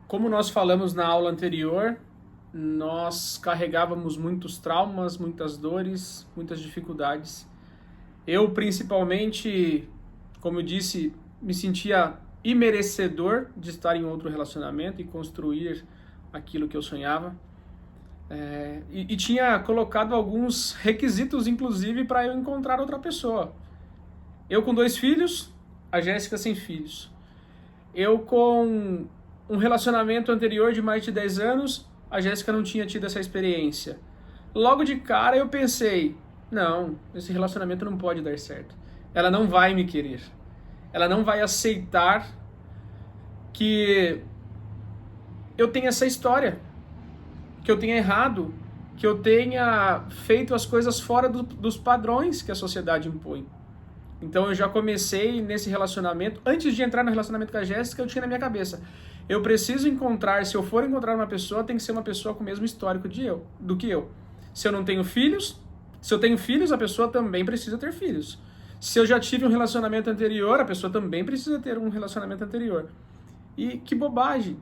Como nós falamos na aula anterior, nós carregávamos muitos traumas, muitas dores, muitas dificuldades. Eu, principalmente, como eu disse, me sentia imerecedor de estar em outro relacionamento e construir aquilo que eu sonhava. E tinha colocado alguns requisitos, inclusive, para eu encontrar outra pessoa. Eu com 2 filhos, a Jéssica sem filhos. Eu com um relacionamento anterior de mais de 10 anos, a Jéssica não tinha tido essa experiência. Logo de cara eu pensei, não, esse relacionamento não pode dar certo. Ela não vai me querer. Ela não vai aceitar que eu tenha essa história, que eu tenha errado, que eu tenha feito as coisas fora dos padrões que a sociedade impõe. Então eu já comecei nesse relacionamento, antes de entrar no relacionamento com a Jéssica, eu tinha na minha cabeça, eu preciso encontrar, se eu for encontrar uma pessoa, tem que ser uma pessoa com o mesmo histórico do que eu. Se eu não tenho filhos, se eu tenho filhos, a pessoa também precisa ter filhos. Se eu já tive um relacionamento anterior, a pessoa também precisa ter um relacionamento anterior. E que bobagem,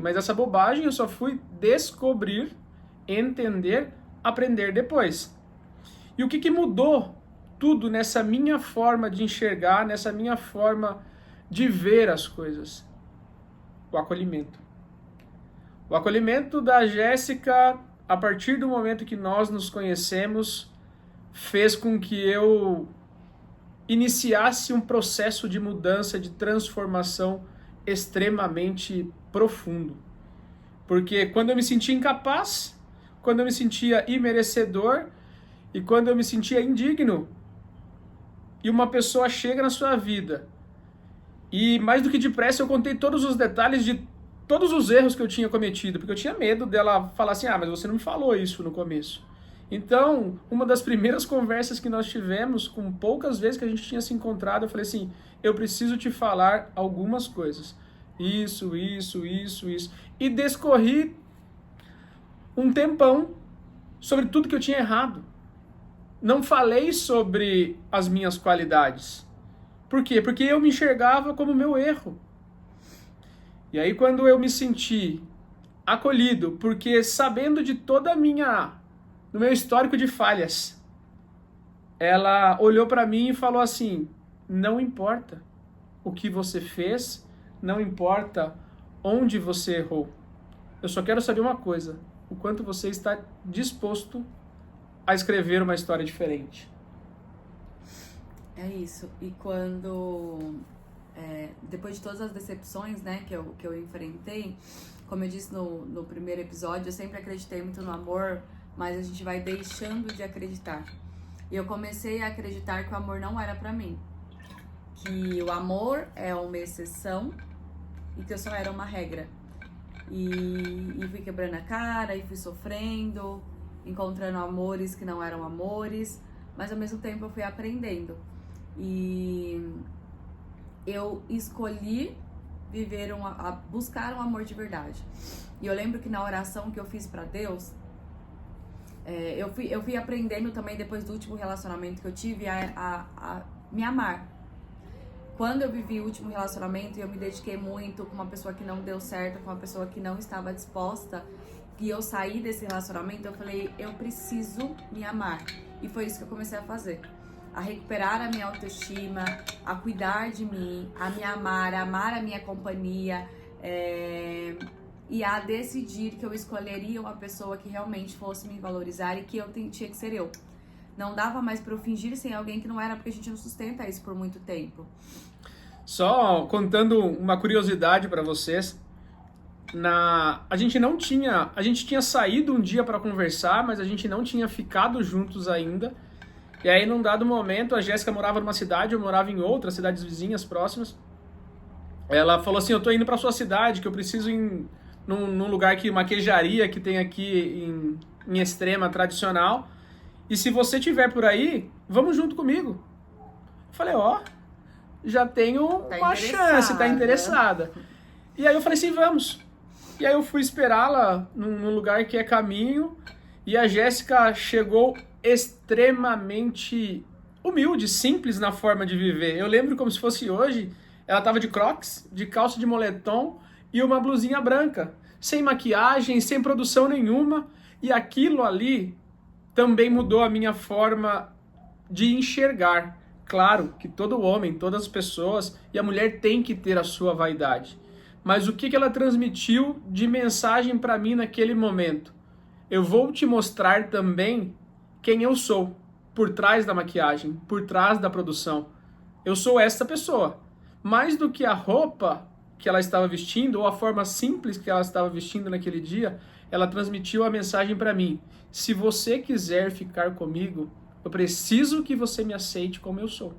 mas essa bobagem eu só fui descobrir, entender, aprender depois. E o que mudou tudo nessa minha forma de enxergar, nessa minha forma de ver as coisas? O acolhimento. O acolhimento da Jéssica, a partir do momento que nós nos conhecemos, fez com que eu iniciasse um processo de mudança, de transformação extremamente profundo. Porque quando eu me sentia incapaz, quando eu me sentia imerecedor e quando eu me sentia indigno, e uma pessoa chega na sua vida e mais do que depressa eu contei todos os detalhes de todos os erros que eu tinha cometido, porque eu tinha medo dela falar assim, mas você não me falou isso no começo. Então, uma das primeiras conversas que nós tivemos, com poucas vezes que a gente tinha se encontrado, eu falei assim, eu preciso te falar algumas coisas. Isso. E discorri um tempão sobre tudo que eu tinha errado. Não falei sobre as minhas qualidades. Por quê? Porque eu me enxergava como meu erro. E aí quando eu me senti acolhido, porque sabendo de toda do meu histórico de falhas, ela olhou para mim e falou assim, não importa o que você fez, não importa onde você errou. Eu só quero saber uma coisa, o quanto você está disposto a escrever uma história diferente. É isso. E quando... depois de todas as decepções, né, que eu enfrentei, como eu disse no primeiro episódio, eu sempre acreditei muito no amor, mas a gente vai deixando de acreditar. E eu comecei a acreditar que o amor não era pra mim. Que o amor é uma exceção e que eu só era uma regra. E fui quebrando a cara, e fui sofrendo, encontrando amores que não eram amores, mas ao mesmo tempo eu fui aprendendo. E eu escolhi buscar um amor de verdade. E eu lembro que na oração que eu fiz pra Deus, eu fui aprendendo também depois do último relacionamento que eu tive a me amar. Quando eu vivi o último relacionamento e eu me dediquei muito com uma pessoa que não deu certo, com uma pessoa que não estava disposta, e eu saí desse relacionamento, eu falei, eu preciso me amar. E foi isso que eu comecei a fazer. A recuperar a minha autoestima, a cuidar de mim, a me amar, a amar a minha companhia, e a decidir que eu escolheria uma pessoa que realmente fosse me valorizar e que eu tinha que ser eu. Não dava mais pra eu fingir ser alguém que não era, porque a gente não sustenta isso por muito tempo. Só contando uma curiosidade para vocês, a gente tinha saído um dia para conversar, mas a gente não tinha ficado juntos ainda. E aí, num dado momento, a Jéssica morava numa cidade, eu morava em outra, cidades vizinhas, próximas. Ela falou assim, eu tô indo pra sua cidade, que eu preciso ir num lugar uma queijaria que tem aqui em Extrema, tradicional. E se você tiver por aí, vamos junto comigo. Eu falei, já tenho uma chance, tá interessada. E aí eu falei assim, vamos. E aí eu fui esperá-la num lugar que é caminho, e a Jéssica chegou extremamente humilde, simples na forma de viver. Eu lembro como se fosse hoje, ela tava de Crocs, de calça de moletom e uma blusinha branca, sem maquiagem, sem produção nenhuma, e aquilo ali também mudou a minha forma de enxergar. Claro que todo homem, todas as pessoas, e a mulher tem que ter a sua vaidade. Mas o que ela transmitiu de mensagem para mim naquele momento? Eu vou te mostrar também quem eu sou, por trás da maquiagem, por trás da produção. Eu sou essa pessoa. Mais do que a roupa que ela estava vestindo, ou a forma simples que ela estava vestindo naquele dia, ela transmitiu a mensagem para mim: se você quiser ficar comigo, eu preciso que você me aceite como eu sou.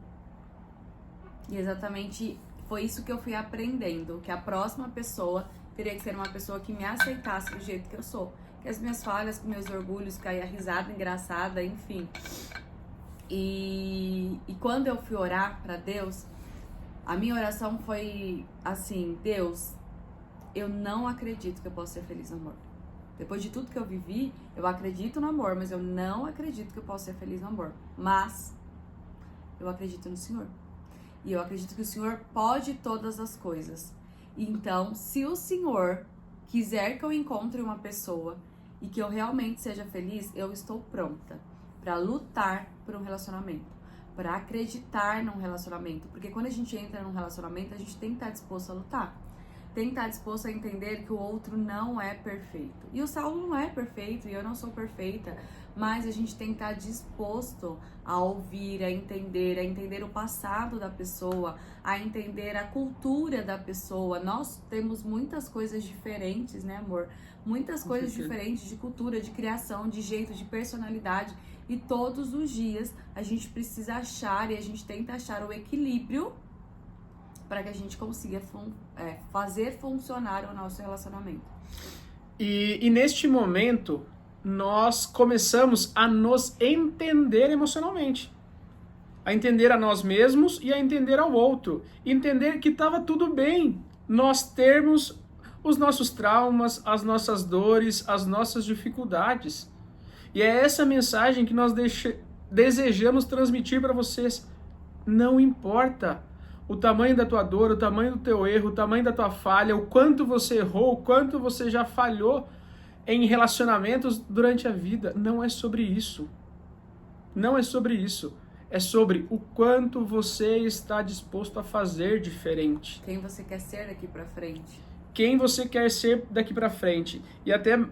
E exatamente foi isso que eu fui aprendendo, que a próxima pessoa teria que ser uma pessoa que me aceitasse do jeito que eu sou. Que as minhas falhas, com meus orgulhos, caia risada engraçada, enfim. E quando eu fui orar para Deus, a minha oração foi assim: Deus, eu não acredito que eu possa ser feliz no amor. Depois de tudo que eu vivi, eu acredito no amor, mas eu não acredito que eu possa ser feliz no amor. Mas eu acredito no Senhor. E eu acredito que o Senhor pode todas as coisas. Então, se o Senhor quiser que eu encontre uma pessoa e que eu realmente seja feliz, eu estou pronta para lutar por um relacionamento, para acreditar num relacionamento. Porque quando a gente entra num relacionamento, a gente tem que estar disposto a lutar. Tem que estar disposto a entender que o outro não é perfeito. E o Saulo não é perfeito e eu não sou perfeita, mas a gente tem que estar disposto a ouvir, a entender o passado da pessoa, a entender a cultura da pessoa. Nós temos muitas coisas diferentes, né, amor? Muitas coisas diferentes de cultura, de criação, de jeito, de personalidade. E todos os dias a gente precisa achar e a gente tenta achar o equilíbrio para que a gente consiga fazer funcionar o nosso relacionamento. E neste momento, nós começamos a nos entender emocionalmente. A entender a nós mesmos e a entender ao outro. Entender que estava tudo bem nós termos os nossos traumas, as nossas dores, as nossas dificuldades. E é essa mensagem que nós desejamos transmitir para vocês. Não importa o tamanho da tua dor, o tamanho do teu erro, o tamanho da tua falha, o quanto você errou, o quanto você já falhou em relacionamentos durante a vida. Não é sobre isso. Não é sobre isso. É sobre o quanto você está disposto a fazer diferente. Quem você quer ser daqui pra frente. Quem você quer ser daqui pra frente. E até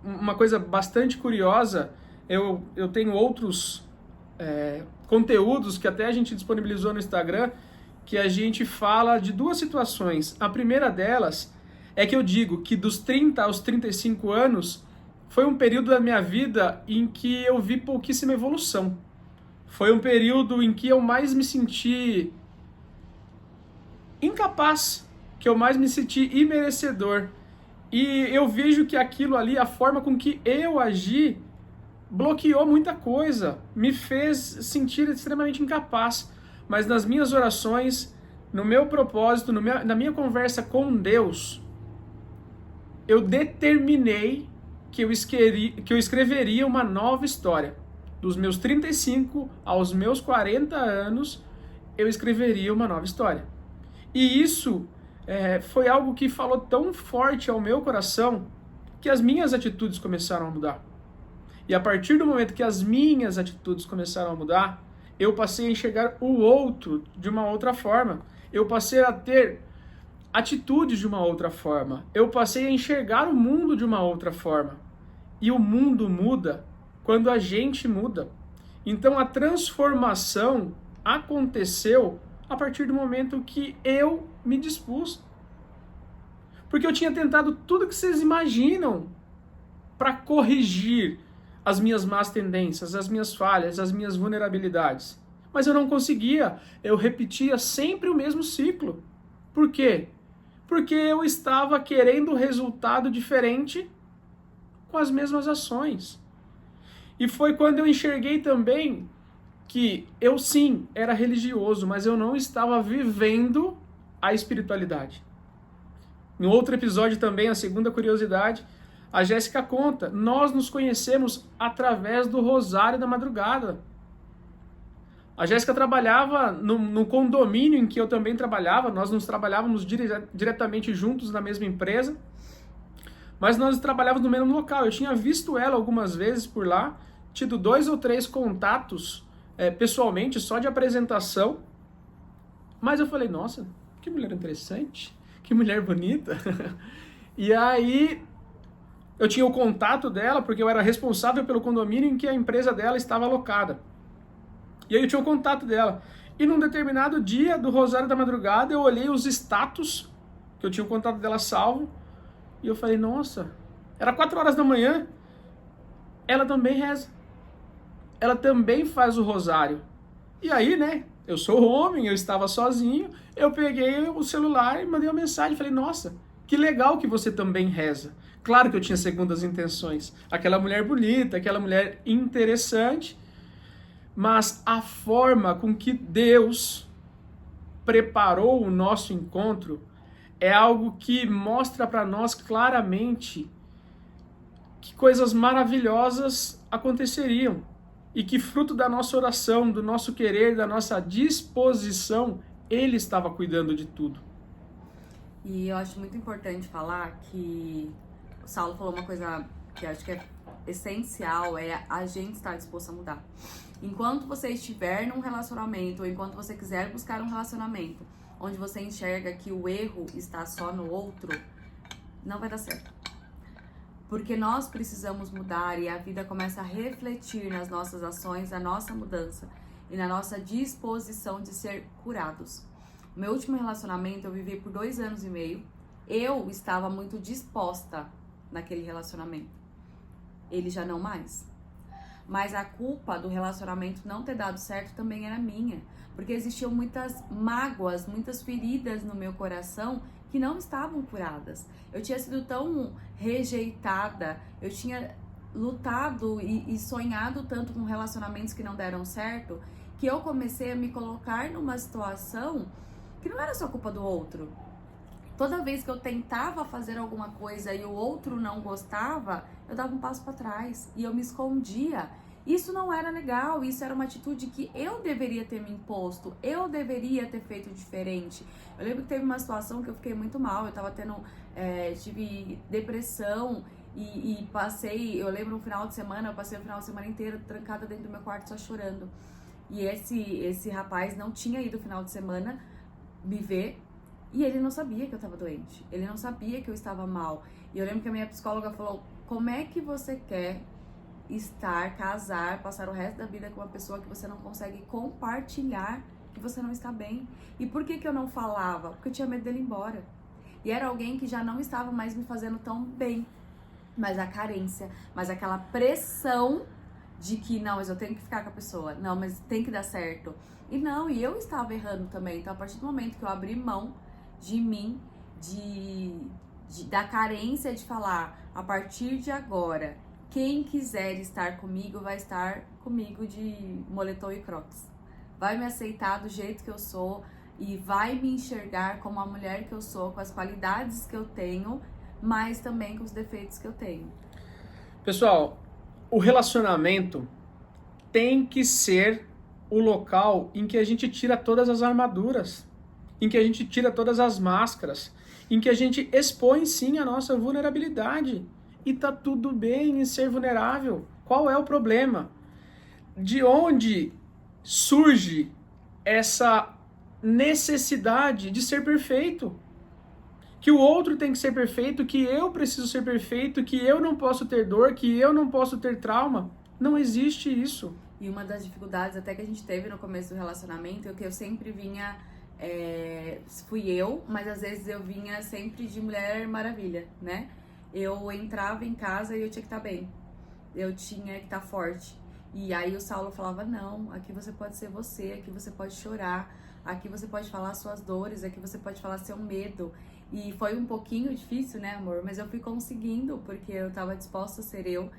uma coisa bastante curiosa, eu tenho outros conteúdos que até a gente disponibilizou no Instagram, que a gente fala de duas situações. A primeira delas é que eu digo que dos 30 aos 35 anos foi um período da minha vida em que eu vi pouquíssima evolução. Foi um período em que eu mais me senti incapaz, que eu mais me senti imerecedor. E eu vejo que aquilo ali, a forma com que eu agi, bloqueou muita coisa, me fez sentir extremamente incapaz. Mas nas minhas orações, no meu propósito, na minha conversa com Deus, eu determinei que eu escreveria uma nova história. Dos meus 35 aos meus 40 anos, eu escreveria uma nova história. E isso foi algo que falou tão forte ao meu coração que as minhas atitudes começaram a mudar. E a partir do momento que as minhas atitudes começaram a mudar, eu passei a enxergar o outro de uma outra forma. Eu passei a ter atitudes de uma outra forma. Eu passei a enxergar o mundo de uma outra forma. E o mundo muda quando a gente muda. Então a transformação aconteceu a partir do momento que eu me dispus. Porque eu tinha tentado tudo que vocês imaginam para corrigir as minhas más tendências, as minhas falhas, as minhas vulnerabilidades. Mas eu não conseguia. Eu repetia sempre o mesmo ciclo. Por quê? Porque eu estava querendo resultado diferente com as mesmas ações. E foi quando eu enxerguei também que eu sim era religioso, mas eu não estava vivendo a espiritualidade. Em outro episódio também, a segunda curiosidade, a Jéssica conta, nós nos conhecemos através do Rosário da Madrugada. A Jéssica trabalhava no condomínio em que eu também trabalhava, nós nos trabalhávamos diretamente juntos na mesma empresa, mas nós trabalhávamos no mesmo local. Eu tinha visto ela algumas vezes por lá, tido 2 ou 3 contatos pessoalmente, só de apresentação, mas eu falei, nossa, que mulher interessante, que mulher bonita. E aí eu tinha o contato dela, porque eu era responsável pelo condomínio em que a empresa dela estava alocada. E aí eu tinha o contato dela. E num determinado dia do Rosário da Madrugada, eu olhei os status, que eu tinha o contato dela salvo, e eu falei, nossa, era 4 horas da manhã, ela também reza. Ela também faz o rosário. E aí, né, eu sou homem, eu estava sozinho, eu peguei o celular e mandei uma mensagem, falei, nossa, que legal que você também reza. Claro que eu tinha segundas intenções. Aquela mulher bonita, aquela mulher interessante, mas a forma com que Deus preparou o nosso encontro é algo que mostra para nós claramente que coisas maravilhosas aconteceriam e que fruto da nossa oração, do nosso querer, da nossa disposição, Ele estava cuidando de tudo. E eu acho muito importante falar que o Saulo falou uma coisa que eu acho que é essencial, é a gente estar disposto a mudar. Enquanto você estiver num relacionamento, ou enquanto você quiser buscar um relacionamento, onde você enxerga que o erro está só no outro, não vai dar certo. Porque nós precisamos mudar e a vida começa a refletir nas nossas ações, na nossa mudança e na nossa disposição de ser curados. O meu último relacionamento eu vivi por 2 anos e meio. Eu estava muito disposta naquele relacionamento. Ele já não mais. Mas a culpa do relacionamento não ter dado certo também era minha. Porque existiam muitas mágoas, muitas feridas no meu coração que não estavam curadas. Eu tinha sido tão rejeitada, eu tinha lutado e sonhado tanto com relacionamentos que não deram certo, que eu comecei a me colocar numa situação que não era só culpa do outro. Toda vez que eu tentava fazer alguma coisa e o outro não gostava, eu dava um passo para trás e eu me escondia. Isso não era legal, isso era uma atitude que eu deveria ter me imposto, eu deveria ter feito diferente. Eu lembro que teve uma situação que eu fiquei muito mal, eu tava tive depressão e passei, eu lembro no final de semana, eu passei o final de semana inteiro trancada dentro do meu quarto só chorando. E esse rapaz não tinha ido no final de semana me ver e ele não sabia que eu tava doente, ele não sabia que eu estava mal. E eu lembro que a minha psicóloga falou, como é que você quer casar, passar o resto da vida com uma pessoa que você não consegue compartilhar que você não está bem? E por que eu não falava? Porque eu tinha medo dele ir embora. E era alguém que já não estava mais me fazendo tão bem. Mas a carência, mas aquela pressão de que, não, mas eu tenho que ficar com a pessoa. Não, mas tem que dar certo. E eu estava errando também. Então, a partir do momento que eu abri mão de mim, da carência de falar, a partir de agora, quem quiser estar comigo, vai estar comigo de moletom e crocs. Vai me aceitar do jeito que eu sou e vai me enxergar como a mulher que eu sou, com as qualidades que eu tenho, mas também com os defeitos que eu tenho. Pessoal, o relacionamento tem que ser o local em que a gente tira todas as armaduras, em que a gente tira todas as máscaras, em que a gente expõe sim a nossa vulnerabilidade. E tá tudo bem em ser vulnerável. Qual é o problema? De onde surge essa necessidade de ser perfeito? Que o outro tem que ser perfeito, que eu preciso ser perfeito, que eu não posso ter dor, que eu não posso ter trauma. Não existe isso. E uma das dificuldades até que a gente teve no começo do relacionamento é que eu sempre vinha... fui eu, mas às vezes eu vinha sempre de Mulher Maravilha, né? Eu entrava em casa e eu tinha que estar bem. Eu tinha que estar forte. E aí o Saulo falava, não, aqui você pode ser você, aqui você pode chorar, aqui você pode falar suas dores, aqui você pode falar seu medo. E foi um pouquinho difícil, né, amor? Mas eu fui conseguindo, porque eu tava disposta a ser eu.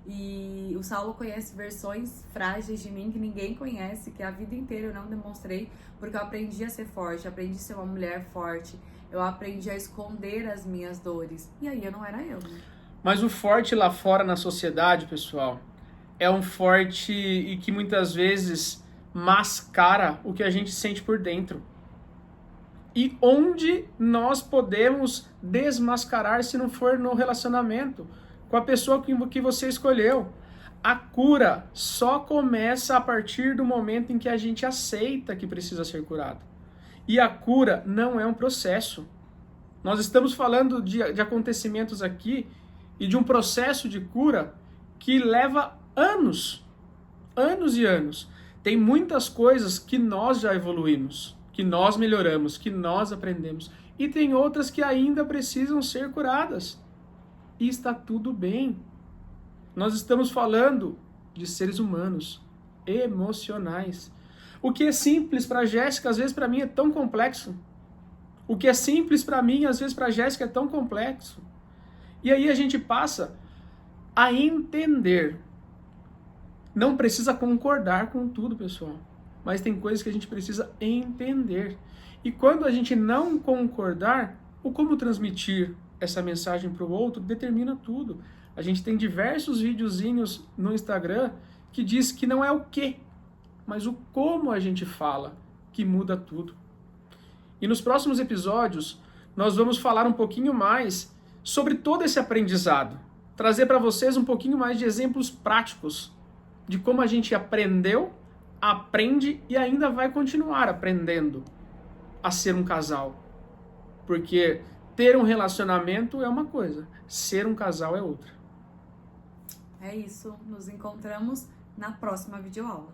E o Saulo conhece versões frágeis de mim que ninguém conhece, que a vida inteira eu não demonstrei, porque eu aprendi a ser forte, aprendi a ser uma mulher forte. Eu aprendi a esconder as minhas dores. E aí eu não era eu, né? Mas o forte lá fora na sociedade, pessoal, é um forte e que muitas vezes mascara o que a gente sente por dentro. E onde nós podemos desmascarar se não for no relacionamento com a pessoa que você escolheu? A cura só começa a partir do momento em que a gente aceita que precisa ser curado. E a cura não é um processo. Nós estamos falando de acontecimentos aqui e de um processo de cura que leva anos. Anos e anos. Tem muitas coisas que nós já evoluímos, que nós melhoramos, que nós aprendemos. E tem outras que ainda precisam ser curadas. E está tudo bem. Nós estamos falando de seres humanos, emocionais. O que é simples para a Jéssica, às vezes para mim é tão complexo. O que é simples para mim, às vezes para a Jéssica é tão complexo. E aí a gente passa a entender. Não precisa concordar com tudo, pessoal. Mas tem coisas que a gente precisa entender. E quando a gente não concordar, o como transmitir essa mensagem para o outro determina tudo. A gente tem diversos videozinhos no Instagram que diz que não é o que, mas o como a gente fala que muda tudo. E nos próximos episódios, nós vamos falar um pouquinho mais sobre todo esse aprendizado. Trazer para vocês um pouquinho mais de exemplos práticos de como a gente aprendeu, aprende e ainda vai continuar aprendendo a ser um casal. Porque ter um relacionamento é uma coisa, ser um casal é outra. É isso, nos encontramos na próxima videoaula.